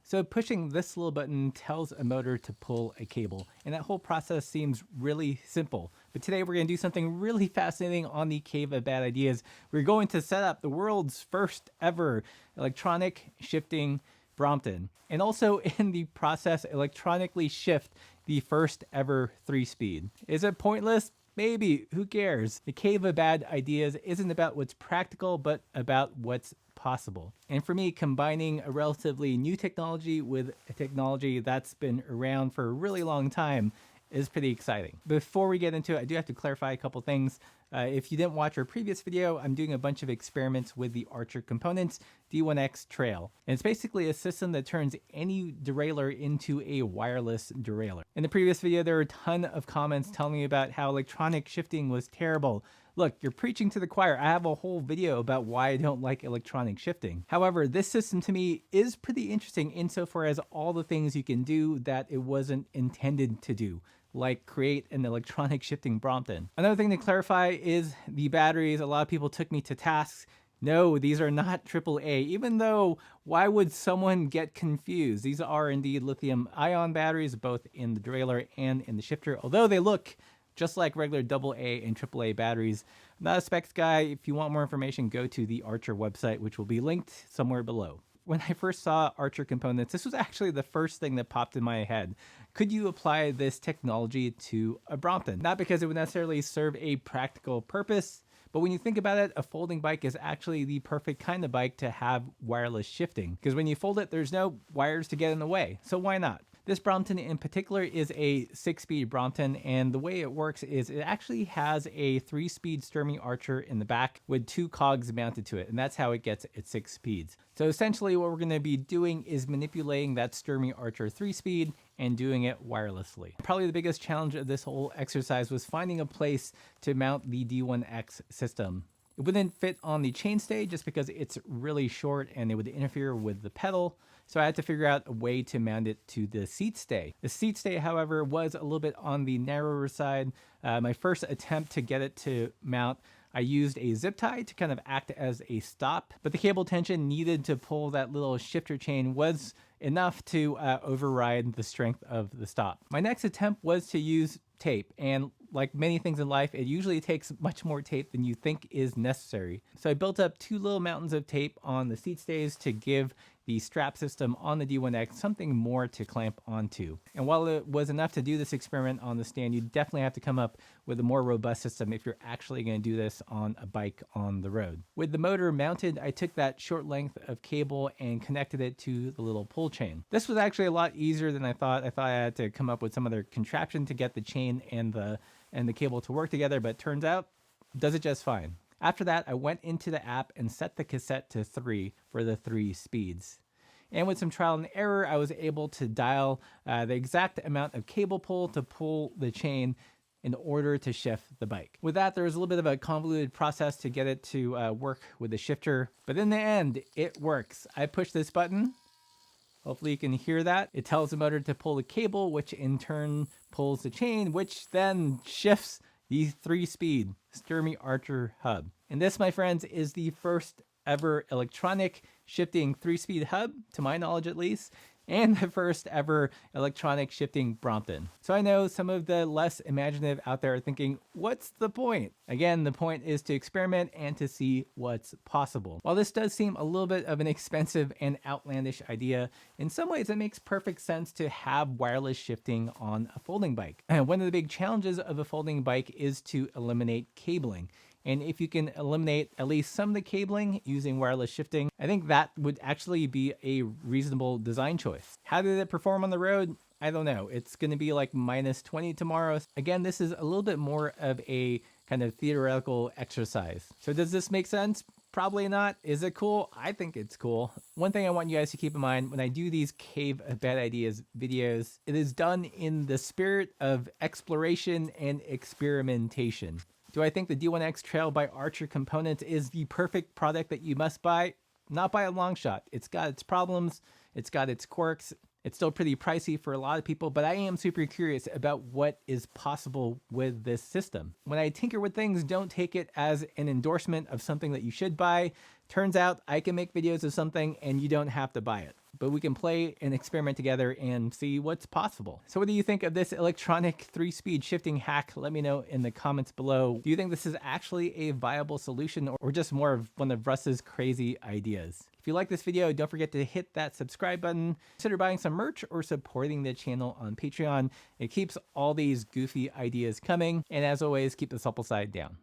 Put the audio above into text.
So pushing this little button tells a motor to pull a cable, and that whole process seems really simple. But today we're going to do something really fascinating on the Cave of Bad Ideas. We're going to set up the world's first ever electronic shifting Brompton, and also in the process electronically shift the first ever 3-speed. Is it pointless? Maybe. Who cares? The Cave of Bad Ideas isn't about what's practical, but about what's possible. And for me, combining a relatively new technology with a technology that's been around for a really long time is pretty exciting. Before we get into it, I do have to clarify a couple things. If you didn't watch our previous video, I'm doing a bunch of experiments with the Archer Components D1X Trail. And it's basically a system that turns any derailleur into a wireless derailleur. In the previous video, there were a ton of comments telling me about how electronic shifting was terrible. Look, you're preaching to the choir. I have a whole video about why I don't like electronic shifting. However, this system to me is pretty interesting insofar as all the things you can do that it wasn't intended to do, like create an electronic shifting Brompton. Another thing to clarify is the batteries. A lot of people took me to tasks. No, these are not AAA, even though why would someone get confused? These are indeed lithium ion batteries, both in the derailleur and in the shifter, although they look just like regular AA and AAA batteries. I'm not a specs guy. If you want more information, go to the Archer website, which will be linked somewhere below. When I first saw Archer Components, this was actually the first thing that popped in my head. Could you apply this technology to a Brompton? Not because it would necessarily serve a practical purpose, but when you think about it, a folding bike is actually the perfect kind of bike to have wireless shifting, because when you fold it, there's no wires to get in the way. So why not? This Brompton in particular is a 6-speed Brompton, and the way it works is it actually has a 3-speed Sturmey Archer in the back with 2 cogs mounted to it, and that's how it gets its 6 speeds. So essentially what we're going to be doing is manipulating that Sturmey Archer 3-speed and doing it wirelessly. Probably the biggest challenge of this whole exercise was finding a place to mount the D1X system. It wouldn't fit on the chainstay just because it's really short and it would interfere with the pedal. So I had to figure out a way to mount it to the seat stay. The seat stay, however, was a little bit on the narrower side. My first attempt to get it to mount, I used a zip tie to kind of act as a stop, but the cable tension needed to pull that little shifter chain was enough to override the strength of the stop. My next attempt was to use tape, and like many things in life, it usually takes much more tape than you think is necessary. So I built up 2 little mountains of tape on the seat stays to give the strap system on the D1X something more to clamp onto. And while it was enough to do this experiment on the stand, you definitely have to come up with a more robust system if you're actually going to do this on a bike on the road. With the motor mounted, I took that short length of cable and connected it to the little pull chain. This was actually a lot easier than I thought. I thought I had to come up with some other contraption to get the chain and the cable to work together, but it turns out it does it just fine. After that, I went into the app and set the cassette to 3 for the 3 speeds. And with some trial and error, I was able to dial the exact amount of cable pull to pull the chain in order to shift the bike. With that, there was a little bit of a convoluted process to get it to work with the shifter, but in the end, it works. I push this button. Hopefully you can hear that. It tells the motor to pull the cable, which in turn pulls the chain, which then shifts the 3-speed Sturmey Archer hub. And this, my friends, is the first ever electronic shifting 3-speed hub, to my knowledge at least, and the first ever electronic shifting Brompton. So I know some of the less imaginative out there are thinking, what's the point? Again, the point is to experiment and to see what's possible. While this does seem a little bit of an expensive and outlandish idea, in some ways it makes perfect sense to have wireless shifting on a folding bike. And one of the big challenges of a folding bike is to eliminate cabling. And if you can eliminate at least some of the cabling using wireless shifting, I think that would actually be a reasonable design choice. How did it perform on the road? I don't know. It's going to be like -20 tomorrow. Again, this is a little bit more of a kind of theoretical exercise. So does this make sense? Probably not. Is it cool? I think it's cool. One thing I want you guys to keep in mind when I do these Cave of Bad Ideas videos, it is done in the spirit of exploration and experimentation. Do I think the D1X Trail by Archer Components is the perfect product that you must buy? Not by a long shot. It's got its problems, it's got its quirks, it's still pretty pricey for a lot of people, but I am super curious about what is possible with this system. When I tinker with things, don't take it as an endorsement of something that you should buy. Turns out I can make videos of something and you don't have to buy it. but we can play and experiment together and see what's possible. So what do you think of this electronic 3-speed shifting hack? Let me know in the comments below. Do you think this is actually a viable solution or just more of one of Russ's crazy ideas? If you like this video, don't forget to hit that subscribe button. Consider buying some merch or supporting the channel on Patreon. It keeps all these goofy ideas coming. And as always, keep the supple side down.